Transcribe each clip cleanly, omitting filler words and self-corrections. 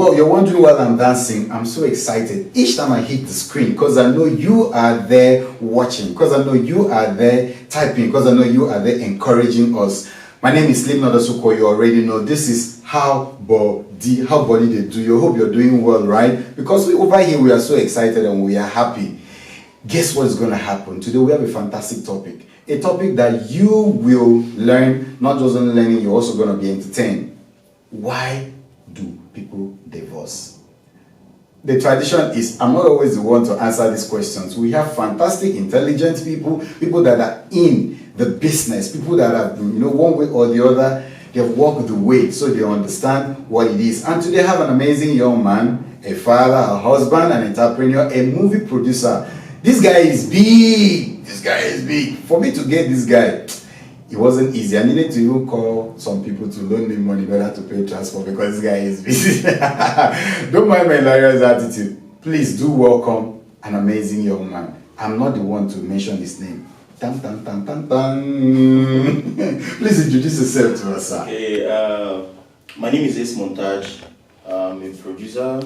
Well, you're wondering while I'm dancing, I'm so excited each time I hit the screen because I know you are there watching, because I know you are there typing, because I know you are there encouraging us. My name is Slim Nodasuko. You already know this is how body they do. You hope you're doing well, right? Because over here we are so excited and we are happy. Guess what is going to happen? Today we have a fantastic topic. A topic that you will learn, not just only learning, you're also going to be entertained. Why do people divorce? The tradition is, I'm not always the one to answer these questions. We have fantastic, intelligent people that are in the business, people that have, one way or the other, they've walked the way so they understand what it is. And today I have an amazing young man, a father, a husband, an entrepreneur, a movie producer. This guy is big. This guy is big. For me to get this guy, it wasn't easy. I needed to even call some people to loan me money in order to pay transport because this guy is busy. Don't mind my hilarious attitude. Please do welcome an amazing young man. I'm not the one to mention his name. Tan, tan, tan, tan, tan. Please introduce yourself to us, sir. Okay, my name is Ace Montage. I'm a producer,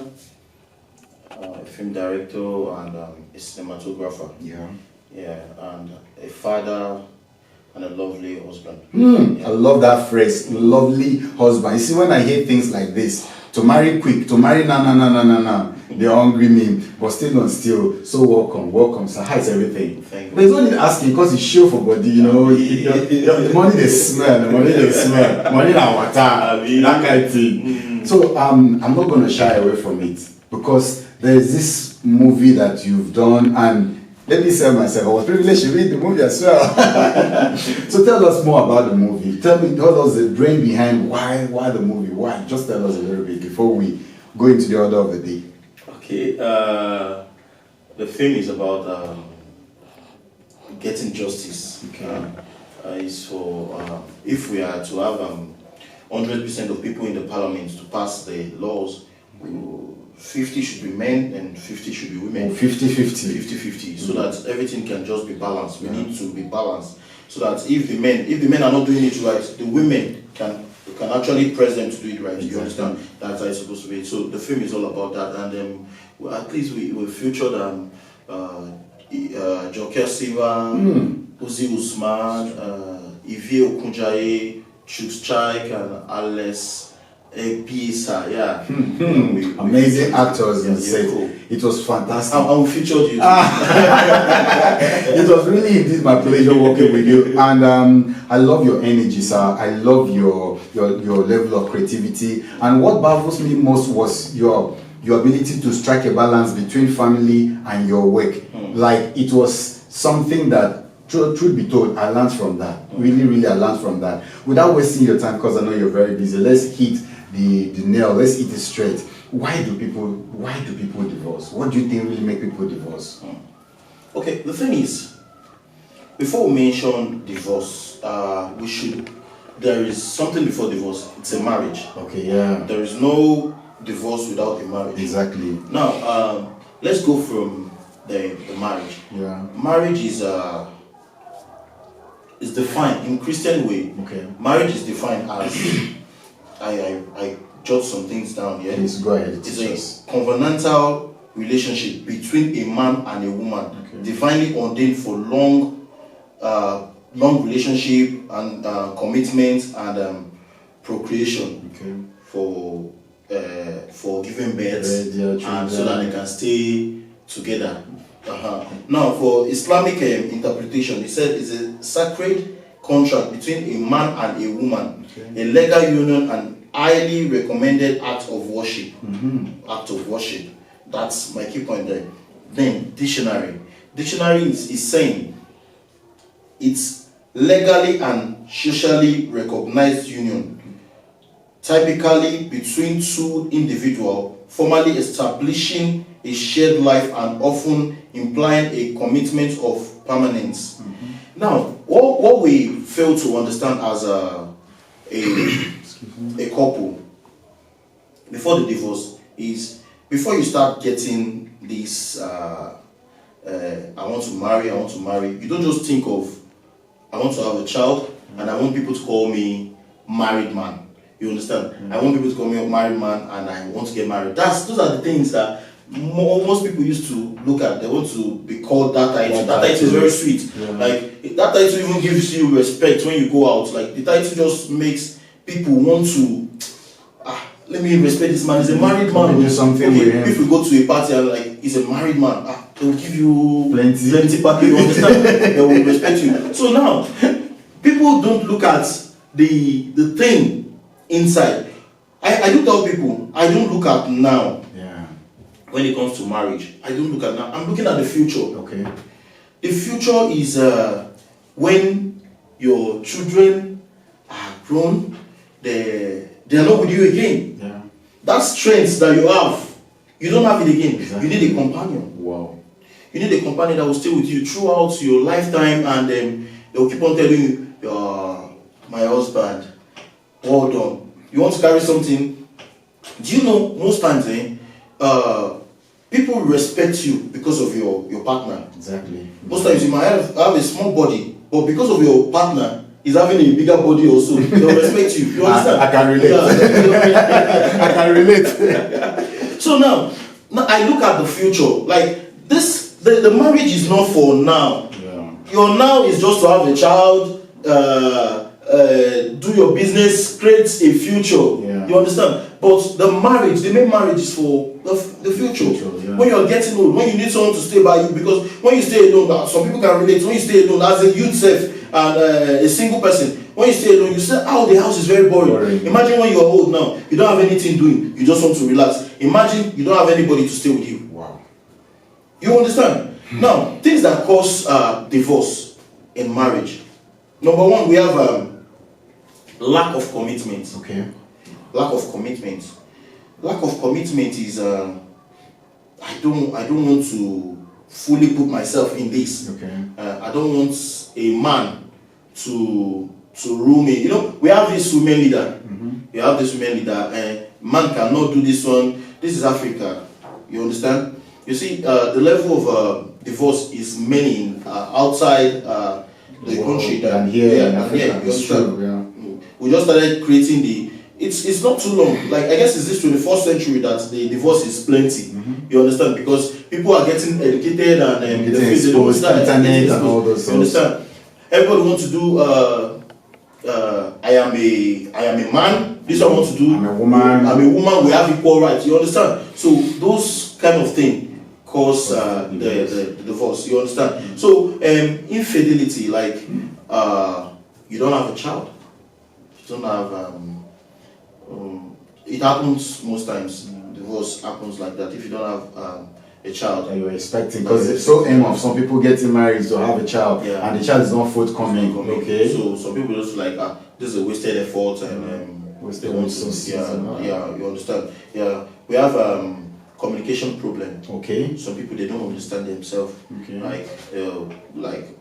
a film director, and a cinematographer. Yeah. Yeah, and a father and a lovely husband. I love that phrase, lovely husband. You see, when I hear things like this, to marry quick, to marry na, they hungry me, but still not still. So welcome, sir. How's everything? Thank you. There's no need asking because it's show for body, the money they smell, money na water, that kind of thing. So I'm not going to shy away from it because there's this movie that you've done, and let me say myself, I was privileged to read the movie as well. So tell us more about the movie. Tell us the brain behind why the movie, why? Just tell us a little bit before we go into the order of the day. Okay, the film is about getting justice. Okay. It's for if we are to have 100% of people in the parliament to pass the laws, 50 should be men and 50 should be women. 50-50. 50-50, so that everything can just be balanced. We need to be balanced, so that if the men are not doing it right, the women can actually press them to do it right. Exactly. You understand? That's how it's supposed to be. So the film is all about that, and at least we featured Joker Silva, Uzi Usman, Ivy Okunjaye, Chuks Chaik, and Alex Ebisa. Yeah. Amazing actors in the set. Cool. It was fantastic. And we featured you. It was really indeed my pleasure working with you, and I love your energy, sir. I love your level of creativity, and what baffles me most was your ability to strike a balance between family and your work. Like it was something that, truth be told, I learned from that. Really, I learned from that. Without wasting your time, because I know you're very busy, let's hit the nail. Let's hit it straight. Why do people divorce? What do you think really make people divorce? Okay, the thing is, before we mention divorce, there is something before divorce. It's a marriage. Okay, yeah. There is no divorce without a marriage. Exactly. Now, let's go from the marriage. Yeah. Marriage is defined in Christian way. Okay. Marriage is defined as I jot some things down here. Please go ahead. It's a covenantal relationship between a man and a woman, divinely ordained for long relationship and commitment and procreation, for giving birth, and so that they can stay together. Now, for Islamic interpretation, it said it's a sacred contract between a man and a woman, a legal union and highly recommended act of worship. Act of worship. That's my key point there. Then dictionary. Dictionary is saying it's legally and socially recognized union, typically between two individuals, formally establishing a shared life and often implying a commitment of permanence. Now, what we fail to understand as a couple before the divorce is, before you start getting this I want to marry, you don't just think of I want to have a child and I want people to call me married man. You understand? I want people to call me a married man, and I want to get married. Those are the things that most people used to look at. They want to be called that title. That title is very sweet. Yeah. Like that title even gives you respect when you go out. Like the title just makes people want to. Let me respect this man. He's a married man. Do something with him. If we go to a party and like he's a married man, they will give you plenty package. You understand? They will respect you. So now, people don't look at the thing inside. I do tell people I don't look at now. Yeah. When it comes to marriage, I don't look at now. I'm looking at the future. Okay. The future is when your children are grown. They are not with you again. Yeah. That strength that you have, you don't have it again. Exactly. You need a companion. Wow. You need a companion that will stay with you throughout your lifetime, and they will keep on telling you, my husband, well done. You want to carry something? Do you know most times people respect you because of your partner? Exactly. Most times you might have a small body, but because of your partner is having a bigger body also, they'll respect you. You understand? I can relate. Yeah. I can relate. So now I look at the future. Like this, the marriage is not for now. Yeah. Your now is just to have a child, do your business, create a future. Yeah. You understand? But the main marriage is for the future. Yeah. When you're getting old, when you need someone to stay by you, because when you stay alone, some people can relate. When you stay alone as a youth self and a single person, when you stay alone, you say, the house is very boring. Imagine when you are old now, you don't have anything doing, you just want to relax. Imagine you don't have anybody to stay with you. Wow. You understand? Now, things that cause divorce in marriage. Number one, we have lack of commitment. Okay. Lack of commitment. Lack of commitment is I don't want to fully put myself in this. Okay. I don't want a man to rule me. You know, we have this women leader. We have this women leader. Man cannot do this one. This is Africa. You understand? You see, the level of divorce is many outside the country than here in Africa. You understand? True, yeah. We just started creating the. It's not too long. Like I guess it's this 21st century that the divorce is plenty. You understand? Because people are getting educated and getting exposed, internet and all those. You understand? Everybody wants to do. I am a man. This one wants to do. I'm a woman. I'm a woman. We have equal rights. You understand? So those kind of thing cause the divorce. You understand? So infidelity, like you don't have a child. You don't have. It happens most times. Divorce happens like that if you don't have a child. That you're expecting, because it's so aim of some people getting married to have a child, and the child is not forthcoming. Okay. So some people just like this is a wasted effort and wasted resources. Yeah, you understand. Yeah, we have communication problem. Okay. Some people they don't understand themselves. Okay. Like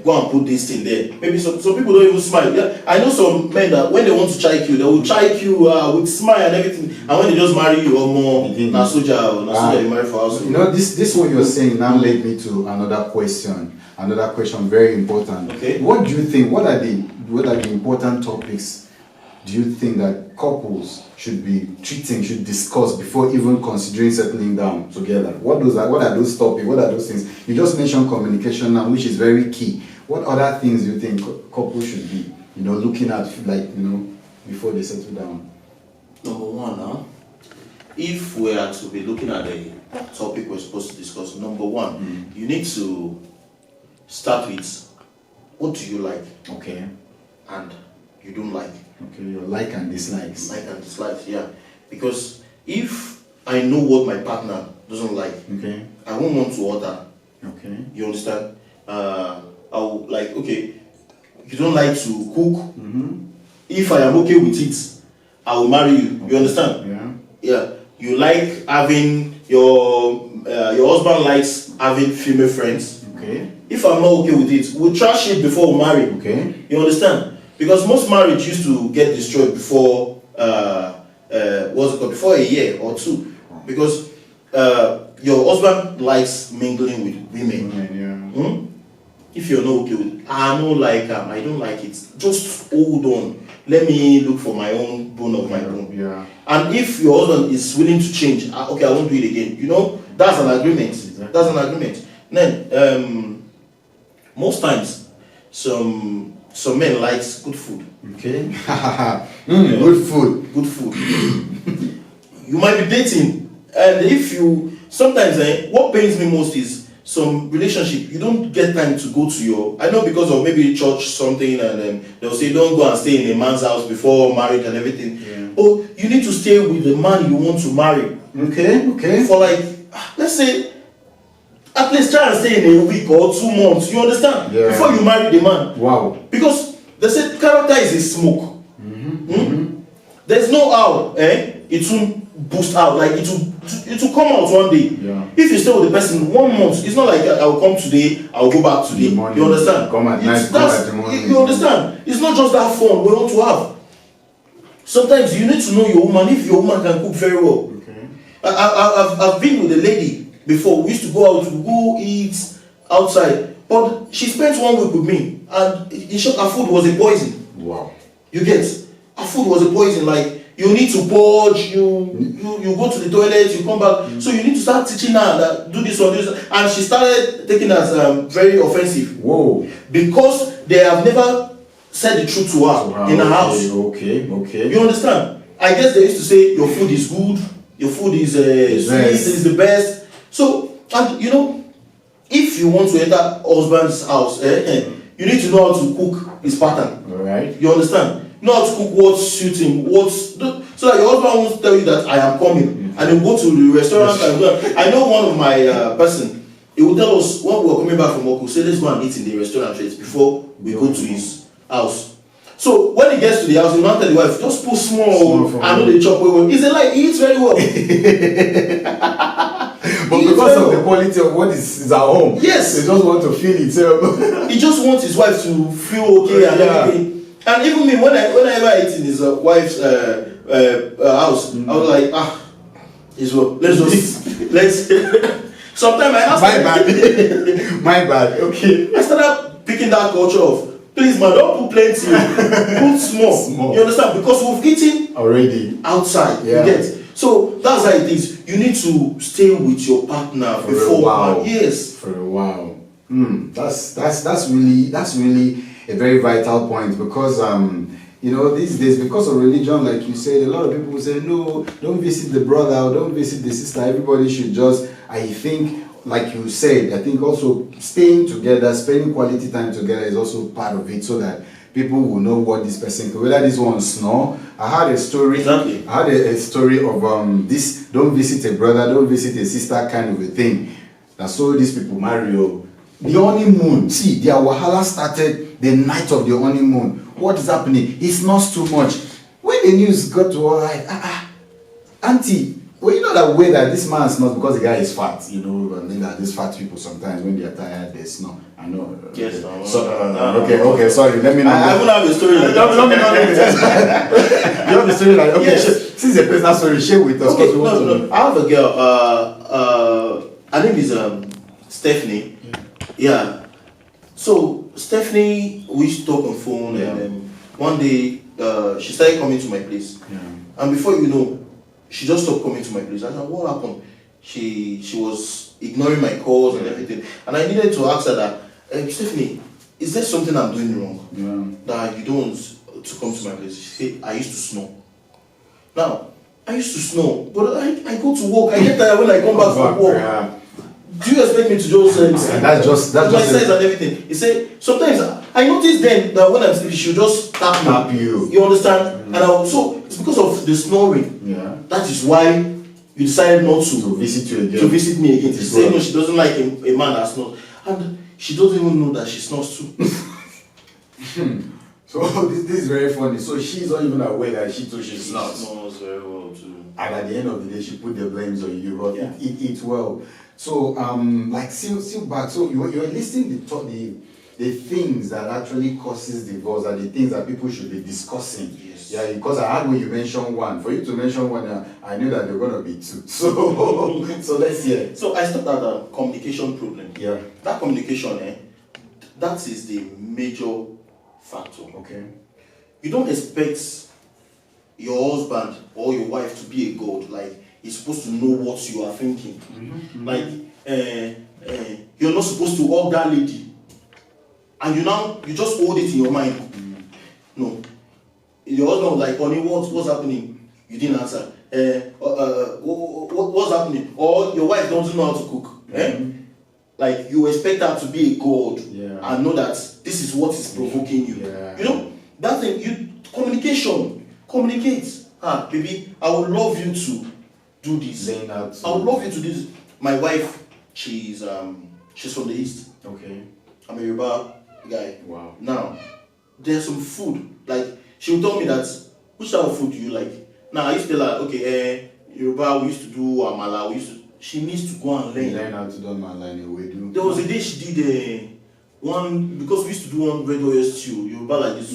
go and put this thing there. Maybe some people don't even smile. Yeah, I know some men that when they want to chike you, they will chike you with smile and everything. And when they just marry you or more, na soja they marry for house. You know, this what you're saying now led me to another question. Another question, very important. Okay. What do you think? What are the important topics do you think that couples should discuss before even considering settling down together? What are those topics? What are those things? You just mentioned communication now, which is very key. What other things do you think couples should be, looking at, before they settle down? Number one, if we are to be looking at the topic we're supposed to discuss, number one, you need to start with what do you like? Okay. And you don't like. Okay, your like and dislikes. Like and dislikes, yeah. Because if I know what my partner doesn't like, okay, I won't want to order. Okay. You understand? I'll like, okay, you don't like to cook. If I am okay with it, I will marry you. Okay. You understand? Yeah. Yeah. You like having your husband likes having female friends. Okay. If I'm not okay with it, we'll trash it before we marry. Okay. You understand? Because most marriage used to get destroyed before before a year or two. Because your husband likes mingling with women. If you're not okay with it, I don't like it. Just hold on. let me look for my own bone of my bone. Yeah. And if your husband is willing to change, okay, I won't do it again. You know, that's an agreement. Exactly. That's an agreement. Then, most times, some men likes good food. Okay. Good food. Good food. You might be dating, and if you sometimes, what pains me most is some relationship. You don't get time to go to your. I know because of maybe church something, and they'll say don't go and stay in a man's house before marriage and everything. Yeah. Oh, you need to stay with the man you want to marry. Okay. For like, let's say, at least try and stay in a week or 2 months. You understand? Yeah. Before you marry the man. Wow. Because they say character is a smoke. There's no how it will boost out, like it will come out one day. Yeah. If you stay with the person 1 month, it's not like I will come today, I will go back today. Morning, You understand? come at night, come at the morning. You understand? It's not just that fun we want to have. Sometimes you need to know your woman. If your woman can cook very well. Okay. I've been with a lady before. We used to go out to go eat outside, but she spent 1 week with me, and in short, her food was a poison. Wow. You get? Her food was a poison. Like you need to purge. You go to the toilet. You come back. So you need to start teaching her that do this or this. And she started taking it as very offensive. Whoa. Because they have never said the truth to her in her house. Okay. You understand? I guess they used to say your food is good, your food is sweet, is the best. So, and you know, if you want to enter husband's house, you need to know how to cook his pattern. Alright. You understand? Know how to cook what suits him, so that your husband won't tell you that I am coming, and he'll go to the restaurant and go. I know one of my person, he will tell us when we were coming back from work, we'll say let's go and eat in the restaurant before we go to his house. So when he gets to the house, he will not tell the wife, just put small I know the chop well. He's a lie, he eats very well. But because of the quality of what is at home, yes, they just want to feel it. He just wants his wife to feel okay and everything. And even me, whenever I eat in his wife's house, I was like, Israel, let's. Sometimes I ask. My bad. Okay. I started picking that culture of, please man, don't put plenty, put small. You understand? Because we've eaten already outside. Yeah. You get? So that's how it is. You need to stay with your partner for before. A while. Yes. For a while. That's really a very vital point, because you know, these days, because of religion, like you said, a lot of people say no, don't visit the brother or don't visit the sister. Everybody should just, I think, like you said, I think also staying together, spending quality time together is also part of it, so that people will know what this person could, whether this one snore. I had a story. Exactly. I had a story of this don't visit a brother, don't visit a sister kind of a thing. That so these people Mario. The honeymoon, see, their wahala started the night of the honeymoon. What is happening? He snores too much. When the news got to her, like, auntie, well, you know that way that this man snores because the guy is fat, you know, and then that these fat people sometimes when they are tired, they snore. I know. Yes. Okay, sorry, let me know. I won't have a story like that. You have a story like, okay, yes. Since a personal story, share with us. Okay, no. I have a girl, her name is Stephanie. Yeah. So Stephanie, we used to talk on phone, and one day she started coming to my place. Yeah. And before you know, she just stopped coming to my place. I said, what happened? She was ignoring my calls and everything. And I needed to ask her that, Stephanie, is there something I'm doing wrong? That you don't want to come to my place? She said, I used to snore. Now, I used to snore, but I go to work. I get tired when I come back from work. Yeah. Do you expect me to just that's just my size and everything? He said sometimes I notice then that when I'm sleeping, she'll just tap you. You understand? And so it's because of the snoring. Yeah. That is why you decided not to visit you again. To visit me again. She said no, she doesn't like a man that snores, and she doesn't even know that she snores too. So this is very funny. So she's not even aware that she snores. She snores very well too. And at the end of the day, she put the blames on you. But it well. So like still back. So you're listing the things that actually causes divorce, are the things that people should be discussing. Yes. Yeah, because I had when you mentioned one. For you to mention one, I knew that there were gonna be two. So let's hear. So I stopped at a communication problem. Yeah. That communication, that is the major factor. Okay. you don't expect your husband or your wife to be a god. Like, he's supposed to know what you are thinking. Like, you're not supposed to hug that lady, and you just hold it in your mind. No, your husband was like, honey, what's happening? You didn't answer. What's happening? Or your wife doesn't know how to cook. Like, you expect her to be a god and know that this is what is provoking you. You know, that thing, communicate. Baby, I would love you to do this. I would love you to do this. My wife, she's from the east. Okay. I'm a Yoruba guy. Wow. Now, there's some food. Like, she will tell me that, which type of food do you like? Now, I used to tell her, okay, Yoruba, we used to do amala, she needs to go and learn how to do amala in a way. There was a day she did one, because we used to do one red oil stew, Yoruba like this.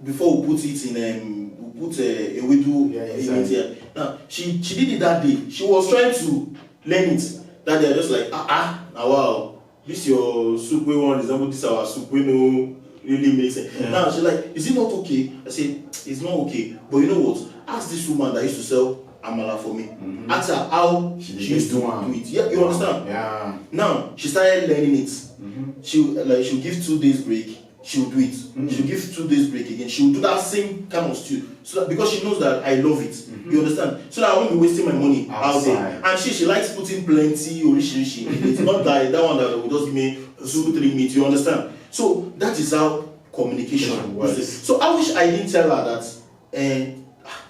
Before we put it in, we put a wedu in it here. Now, she did it that day. She was trying to learn it. That day, I just like, now wow, this your soup we want, example, this our soup we know really makes sense. Now, she's like, is it not okay? I said, it's not okay. But you know what? Ask this woman that used to sell amala for me. Ask her how she used to do it. Yeah, you understand? Yeah. Now she started learning it. She'll give 2 days break. She'll do it. She'll give 2 days break again. She'll do that same kind of stew. So that, because she knows that I love it. You understand? So that I won't be wasting my money out there. And she likes putting plenty orishi. It's not that one that will just give me 2-3 meat. You understand? So that is how communication works. So I wish I didn't tell her that.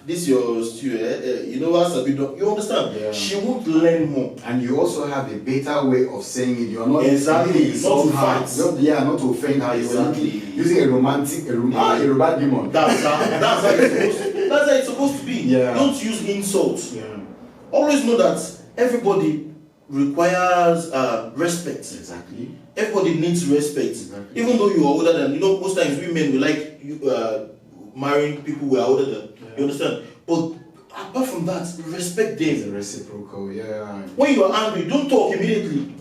This your stew, you know what you understand? Yeah. She won't learn more. And you also have a better way of saying it. You're not exactly not to fight. Not to offend her. Exactly. Using a romantic, a Yoruba demon. That's how it's supposed to be. Yeah. Don't use insults. Yeah. Always know that everybody requires respect. Exactly. Everybody needs respect. Exactly. Even though you are older than, most times women we like marrying people who are older than. You understand? But apart from that, respect them. It's a reciprocal, yeah. When you are angry, don't talk immediately.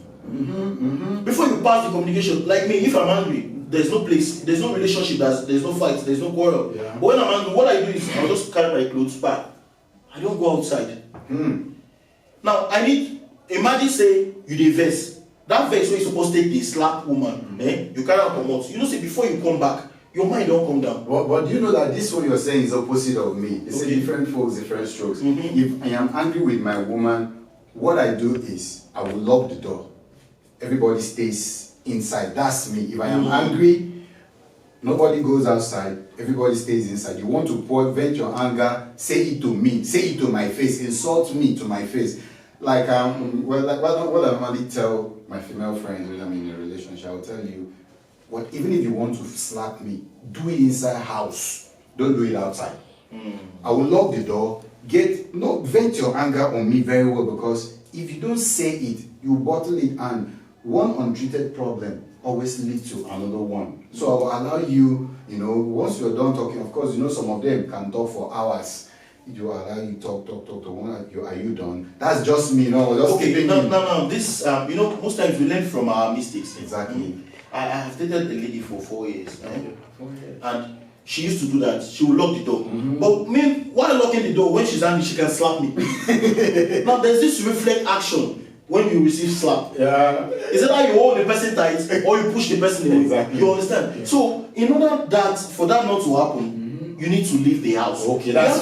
Before you pass the communication, like me, if I'm angry, there's no place, there's no relationship, there's no fight, there's no quarrel. Yeah. But when I'm angry, what I do is I'll just carry my clothes back. I don't go outside. Now, imagine say you dey vex. That vex where you supposed to take the slap woman, you carry her come out. You know, say before you come back, your mind don't come down. But you know that this what you're saying is opposite of me. It's a different folks, different strokes. If I am angry with my woman, what I do is I will lock the door. Everybody stays inside. That's me. If I am angry, nobody goes outside. Everybody stays inside. You want to vent your anger, say it to me. Say it to my face. Insult me to my face. Like what I normally tell my female friends when I'm in a relationship, I will tell you, even if you want to slap me, do it inside house. Don't do it outside. I will lock the door. Vent your anger on me very well, because if you don't say it, you bottle it, and one untreated problem always leads to another one. So I will allow you, once you're done talking, of course, some of them can talk for hours. You allow you talk. Are you done? That's just me, okay, no. This, most times we learn from our mistakes. Exactly. I have dated a lady for 4 years, and she used to do that. She would lock the door. But while locking the door, when she's angry, she can slap me. Now there's this reflex action when you receive slap. Yeah. Is it like you hold the person tight or you push the person away? Exactly. You understand? Yeah. So in order for that not to happen, you need to leave the house. Okay, that's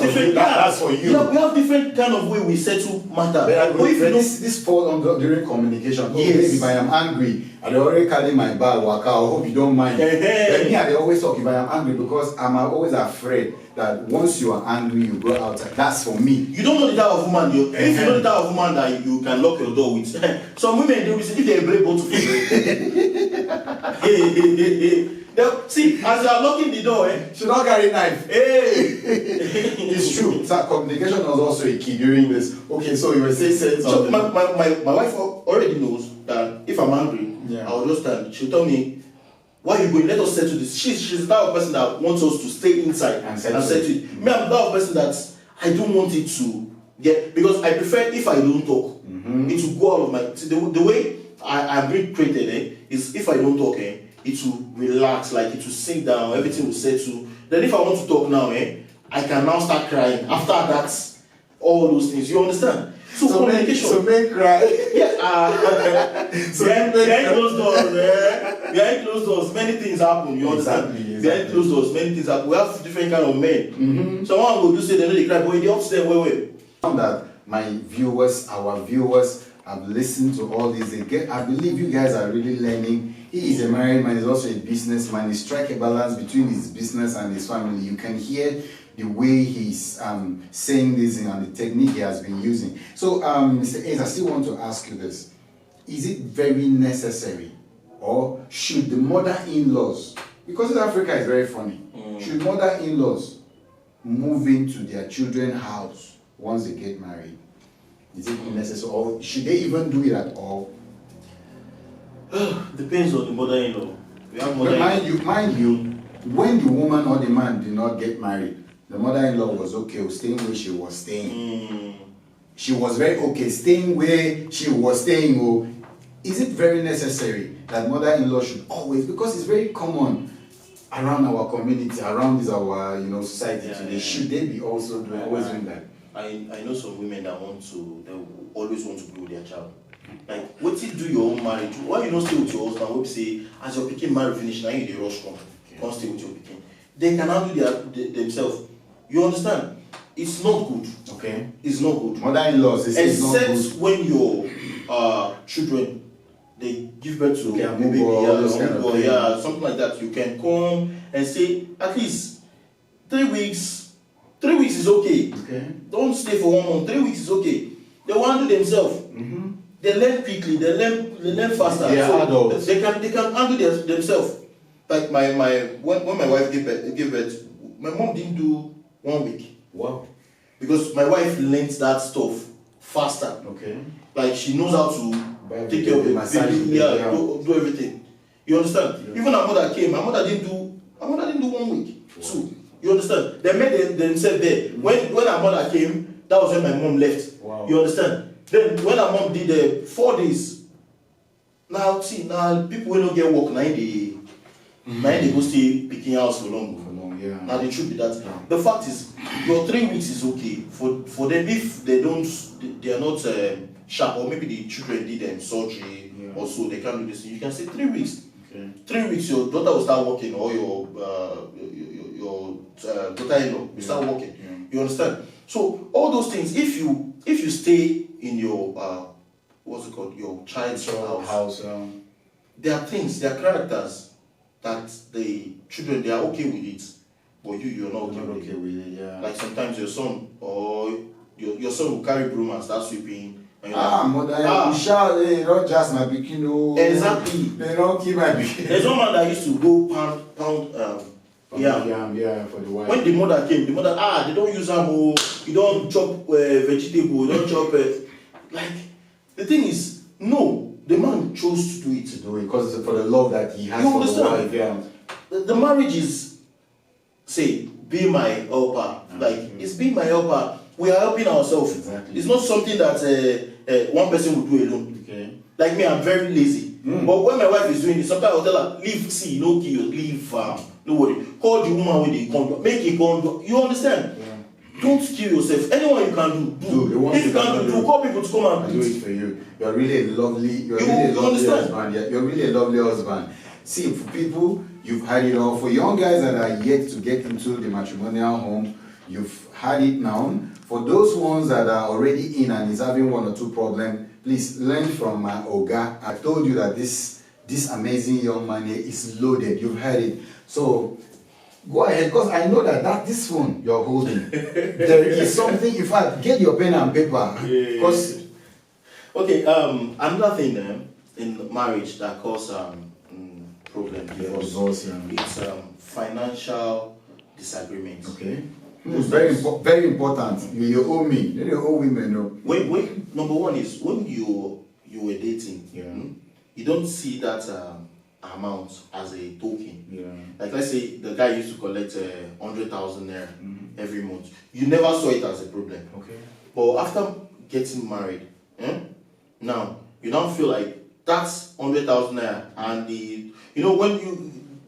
for you. Yeah, we have different kind of way we settle matter. But if this falls under during communication. Yes. If I am angry, I already carry my bag, waka. I hope you don't mind. But me, I always talk if I am angry, because I'm always afraid that once you are angry, you go outside. That's for me. You don't know the type of woman if you know the type of woman that you can lock your door with. Some women, they will say if they break both Now, see, as you are locking the door, should not carry knife. It's true. So communication was also a key during this. Okay, so you were saying something. So my wife already knows that if I'm angry, I will just stand. She'll tell me, why are you going? Let us settle this. She's the type of person that wants us to stay inside and settle it. Me, I'm the type of person that I don't want it to get, because I prefer if I don't talk, it will go out of my. The way I'm being created is if I don't talk, it will relax, like it will sink down, everything will settle. Then if I want to talk now, I can now start crying. After that, all those things, you understand? So communication. So men cry. Yeah. Behind closed doors, behind closed doors, many things happen. You understand? Exactly. Behind closed doors, many things happen. We have different kind of men. Mm-hmm. Someone will just say they know they cry, but they upstairs, wait. That my viewers, our viewers, have listened to all this. I believe you guys are really learning. He is a married man. He's also a businessman. He strikes a balance between his business and his family. You can hear the way he's saying this and the technique he has been using. So, Mr. Ace, I still want to ask you this. Is it very necessary, or should the mother-in-laws, because in Africa is very funny, should mother-in-laws move into their children's house once they get married? Is it necessary, or should they even do it at all? Depends on the mother-in-law. We have But mind you, when the woman or the man did not get married, the mother-in-law was okay staying where she was staying. She was very okay staying where she was staying. Oh, is it very necessary that mother-in-law should always, because it's very common around our community, around our society today, should they be also always doing that? I know some women that they always want to be with their child. Like, what if you do your own marriage? Why you not stay with your husband? What say, as your pikin marriage finish, now you dey rush come, can't stay with your pikin. They can handle themselves. You understand? It's not good. Okay. It's not good. Mother-in-laws, it's not good. Except when your children, they give birth to a baby, something like that. You can come and say, at least 3 weeks. 3 weeks is okay. Don't stay for 1 month. 3 weeks is okay. They will handle themselves. Mm-hmm. They learn quickly. They learn faster. They are adults. They can handle themselves. Like when my wife gave birth, my mom didn't do 1 week. Wow. Because my wife learned that stuff faster. Okay. Like she knows how to take care of the baby, do everything. You understand? Yeah. Even her mother came. My mother didn't do 1 week. Wow. So you understand? They made themselves there. When her mother came, that was when my mom left. Wow. You understand? Then when her mom did 4 days, now people will not get work. Now they go stay picking house for long. Yeah. Now the truth be that the fact is your 3 weeks is okay for them if they are not sharp, or maybe the children did surgery or so they can't do this. You can say 3 weeks. Okay. 3 weeks your daughter will start working, or your daughter-in-law will start working. Yeah. You understand? So all those things, if you stay in your your child's house, there are things, there are characters that the children, they are okay with it, but you're not okay with it. Yeah. Like sometimes your son or your son will carry broom and start sweeping. Mother, you shout, not just my bikini. Exactly. They don't keep my bikini. There's one man that used to go pound for the wife. When the mother came, they don't use ammo, you don't chop vegetable, you don't chop like the thing is, no, the man chose to do it. Because for the love that he has for the wife. Yeah. The marriage is, say, be my helper. Like, it's being my helper. We are helping ourselves. Exactly. It's not something that one person will do alone. Okay. Like me, I'm very lazy. But when my wife is doing it, sometimes I'll tell her, leave, see, no kill, leave, no worry. Call the woman when they come, make it come. You understand? Yeah. Don't kill yourself. Anyone you can do. If you can do, call people to come and do it for you. You're really a lovely husband. You're really a lovely husband. See, for people, you've had it all. For young guys that are yet to get into the matrimonial home, you've had it now. For those ones that are already in and is having 1 or 2 problems, please learn from my Oga. I told you that this amazing young man here is loaded. You've heard it. So go ahead, because I know that this phone you're holding, there is something. In fact, get your pen and paper. Because okay, another thing in marriage that causes problem divorce, it's financial disagreement. Okay. It's very important. You owe me. You owe women. No. Wait. Number one is when you were dating, you don't see that amount as a token. Yeah. Like let's say the guy used to collect 100,000 naira every month. You never saw it as a problem. Okay. But after getting married, now you don't feel like that's 100,000 naira, and when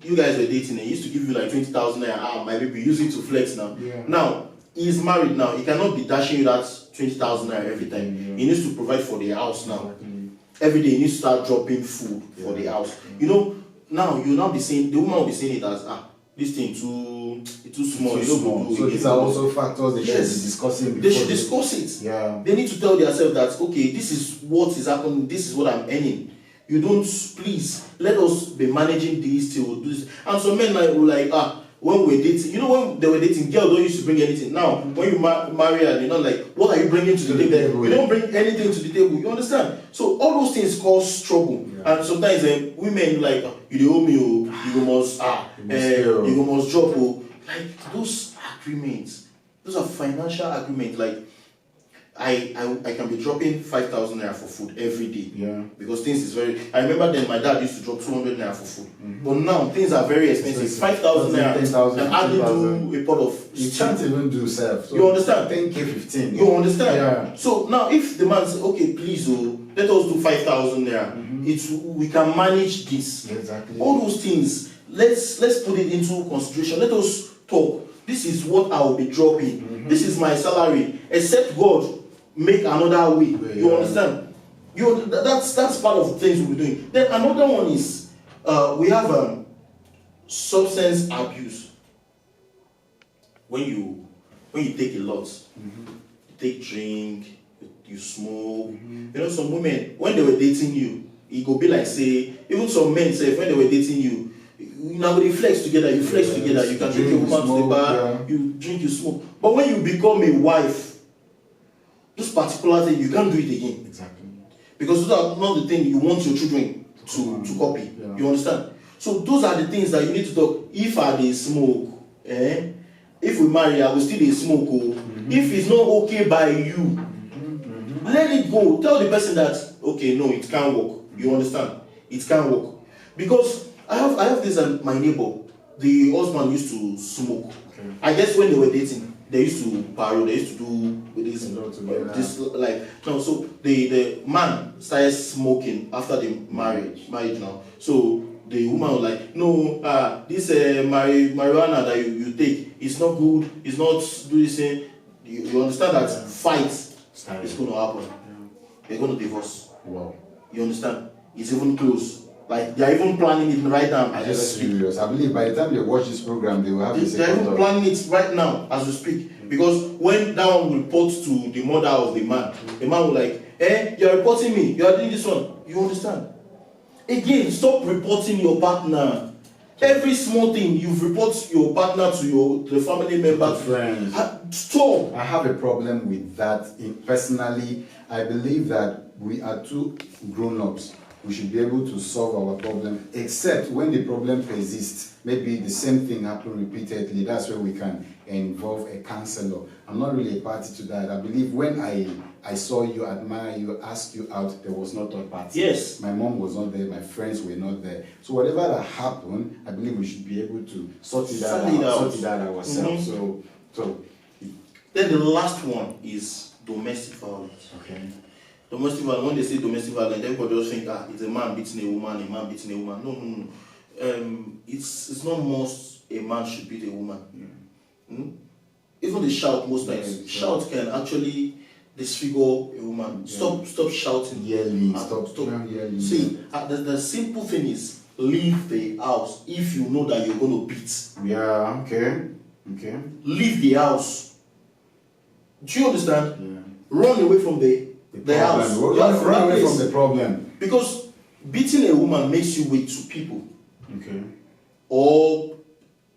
you guys were dating, they used to give you like 20,000 naira. My baby, use it to flex now. Yeah. Now he's married now. He cannot be dashing you that 20,000 naira every time. Yeah. He needs to provide for the house now. Exactly. Every day he needs to start dropping food for the house. Now you'll not be saying, the woman will be saying it as this thing too small. So these are also factors they should be discussing before. They should discuss it. Yeah. They need to tell themselves that, okay, this is what is happening, this is what I'm earning. You don't, please let us be managing this till this. And some men when we were dating, when they were dating, girls don't used to bring anything. Now, when you marry her, they're not like, what are you bringing to the table? You don't bring anything to the table. You understand? So all those things cause trouble. Yeah. And sometimes women like, you owe me, you must drop. Like those agreements, those are financial agreements. Like I can be dropping 5,000 naira for food every day. Yeah. Because things is very. I remember then my dad used to drop 200 naira for food. But now things are very expensive. 5,000 naira. 10,000. And adding to a pot of. You can't even do self. So you understand? 10K, 15. You understand? Yeah. So now if the man says, okay, please, let us do 5,000 naira. We can manage this. Exactly. All those things. Let's put it into consideration. Let us talk. This is what I will be dropping. This is my salary. Except God make another way. You understand? That's part of the things we'll be doing. Then another one is we have substance abuse. When you take a lot, you take drink, you smoke. Some women when they were dating you, it go be like say, even some men say when they were dating you, they flex together, you flex together, you can take a woman to the bar, you drink, you smoke. But when you become a wife, this particular thing, you can't do it again. Exactly. Because those are not the things you want your children to copy. Yeah. You understand? So those are the things that you need to talk. If I dey smoke, if we marry, I will still dey smoke. If it's not okay by you, let it go. Tell the person that, okay, no, it can't work. You understand? It can't work. Because I have this my neighbor, the husband used to smoke. Okay. I guess when they were dating, they used to borrow, they used to do with this so the man started smoking after the marriage now. So the woman was like, no, this marijuana that you take, it's not good, it's not do this thing. You understand that fight is going to happen. Yeah. They're going to divorce. Wow. You understand? It's even close. Like they're even planning it right now. I'm just serious. I believe by the time they watch this program, they will have this. They're even planning it right now as we speak. Because when that one reports to the mother of the man will like, you're reporting me, you are doing this one. You understand? Again, stop reporting your partner. Every small thing you report your partner to the family member, friends. Stop. I have a problem with that. Personally, I believe that we are two grown-ups. We should be able to solve our problem, except when the problem persists. Maybe the same thing happens repeatedly. That's where we can involve a counselor. I'm not really a party to that. I believe when I saw you, admire you, ask you out, there was no third party. Yes. My mom was not there, my friends were not there. So whatever that happened, I believe we should be able to sort it out ourselves. So then the last one is domestic violence. Okay. Domestic violence, when they say domestic violence, everybody just think, it's a man beating a woman, a man beating a woman. No. It's not most a man should beat a woman. Even the shout most times. Shout can actually disfigure a woman. Yeah. Stop shouting. Yelling. Stop yelling. See, the simple thing is leave the house if you know that you're going to beat. Yeah, okay. Leave the house. Do you understand? Yeah. Run away from the house. Run away from the problem. Because beating a woman makes you weak to people. Okay. Or,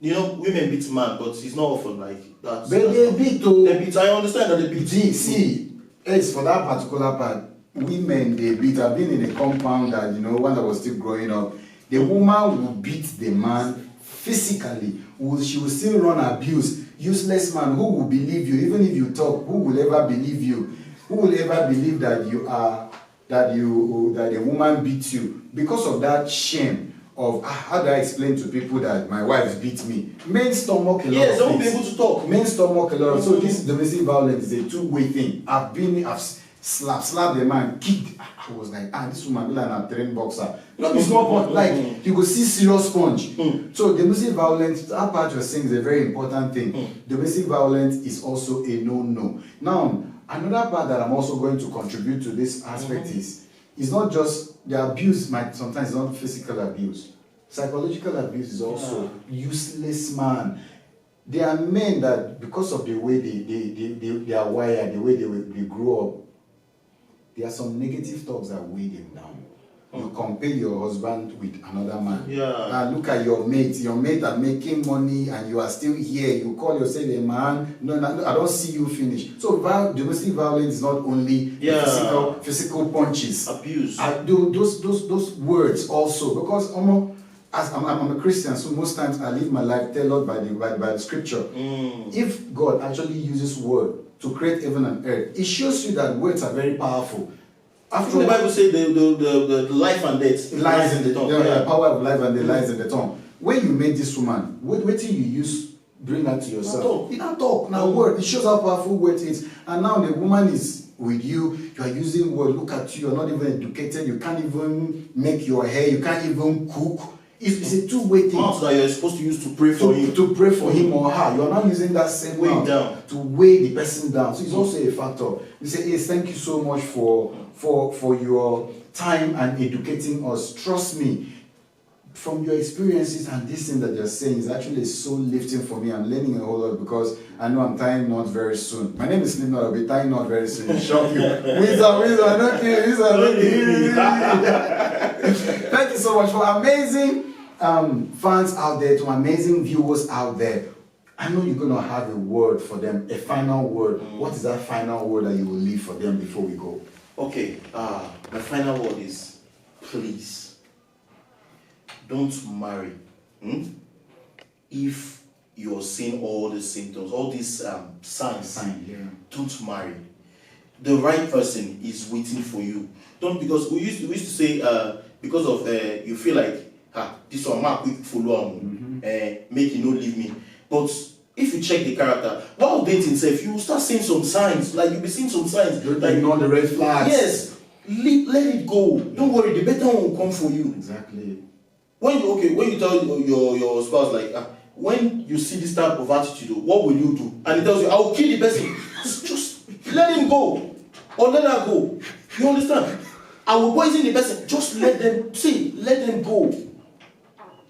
women beat man, but it's not often like that. But they beat too. They beat. I understand that they beat. See, it's for that particular part. Women, they beat. I've been in a compound that, when I was still growing up, the woman will beat the man physically. She will still run abuse. Useless man, who will believe you? Even if you talk, who will ever believe you? Who will ever believe that that a woman beats you? Because of that shame of how do I explain to people that my wife beat me? Men stomach a lot of things. Yes, don't be able to talk. Men stomach a lot. So this domestic violence is a two-way thing. slap the man, kick. I was like, this woman be like a trained boxer. Not be small punch, like you go see serious punch. So domestic violence, that part you're saying is a very important thing. Domestic violence is also a no-no. Now, another part that I'm also going to contribute to this aspect is, it's not just the abuse, might sometimes not physical abuse. Psychological abuse is also useless, man. There are men that, because of the way they are wired, the way they grow up, there are some negative thoughts that weigh them down. You compare your husband with another man. Look at your mate are making money and you are still here. You call yourself a man. No, I don't see you finish. So domestic violence is not only physical punches. Abuse. Those words also, because as I'm a Christian, so most times I live my life tailored by the scripture. If God actually uses word to create heaven and earth, it shows you that words are very powerful. After the Bible says the life and death lies in the tongue. The power of life and the lies in the tongue. When you made this woman, what thing you use bring that to yourself? You don't talk. Now word, it shows how powerful word is. And now the woman is with you, you are using word, look at you, you're not even educated, you can't even make your hair, you can't even cook. It's a two-way thing. Mouth that you're supposed to use to pray for him. To pray for him or her. You're not using that same mouth to weigh the person down. So it's also a factor. We say, yes, thank you so much for your time and educating us. Trust me, from your experiences and this thing that you're saying is actually so lifting for me. I'm learning a whole lot because I know I'm tying not very soon. My name is Slim, I'll be tying not very soon. Shock you. Thank you so much for amazing fans out there, to amazing viewers out there. I know you're going to have a word for them, a final word. What is that final word that you will leave for them before we go? Okay, my final word is, please, don't marry. If you're seeing all the symptoms, all these signs, don't marry. The right person is waiting for you. Don't, because we used to say, because of you feel like, this one might quick follow make you not leave me. But if you check the character, while dating self, you will start seeing some signs. Like you'll be seeing some signs. Don't ignore the red flags. Yes. Let it go. Don't worry, the better one will come for you. Exactly. When you tell your spouse, like, when you see this type of attitude, what will you do? And he tells you, I will kill the person. Just let him go. Or let her go. You understand? I will poison the person. Just let them go.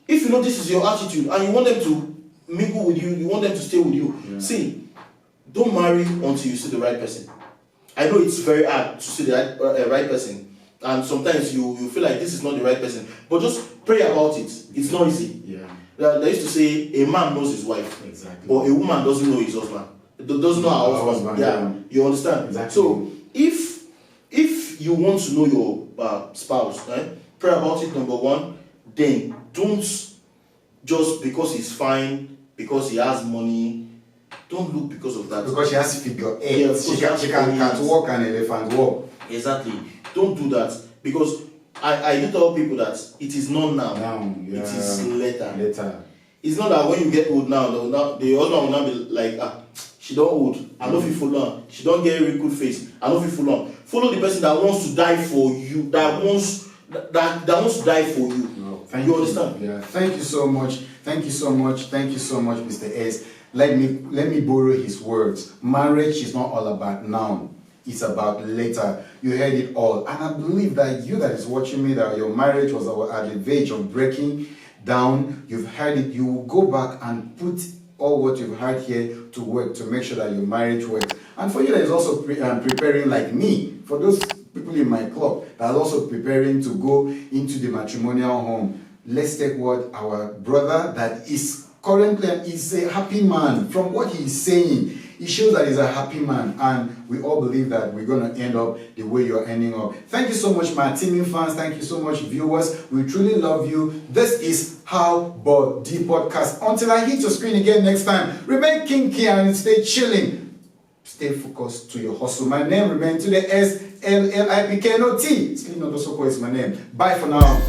If you know this is your attitude and you want them to mingle with you, you want them to stay with you, see, don't marry until you see the right person. I know it's very hard to see the right person, and sometimes you feel like this is not the right person, but just pray about it. It's not easy. They used to say a man knows his wife, but a woman doesn't know his husband. Doesn't know her husband. You understand? Exactly. So if you want to know your spouse, pray about it. Number one, then don't just because he's fine, because he has money. Don't look because of that. Because she has figure eight. She can't walk an elephant walk. Exactly. Don't do that, because I do tell people that it is not now. It is later. It's not that when you get old now, the husband will now be like, she don't old. I know if you follow. She don't get a really good face. I know if you follow. Follow the person that wants to die for you. That wants to die for you. You understand? Yeah. Thank you so much. Thank you so much, Mr. S. Let me borrow his words. Marriage is not all about now. It's about later. You heard it all. And I believe that you that is watching me, that your marriage was at the verge of breaking down, you've heard it. You will go back and put all what you've heard here to work to make sure that your marriage works. And for you that is also preparing like me, for those people in my club that are also preparing to go into the matrimonial home, let's take what our brother that is currently is a happy man. From what he is saying, he shows that he's a happy man, and we all believe that we're going to end up the way you're ending up. Thank you so much, my teaming fans. Thank you so much, viewers. We truly love you. This is How But D Podcast. Until I hit your screen again next time, remain kinky and stay chilling. Stay focused to your hustle. My name remains to the SLLIPKNOT. Slim Nodosoko is my name. Bye for now.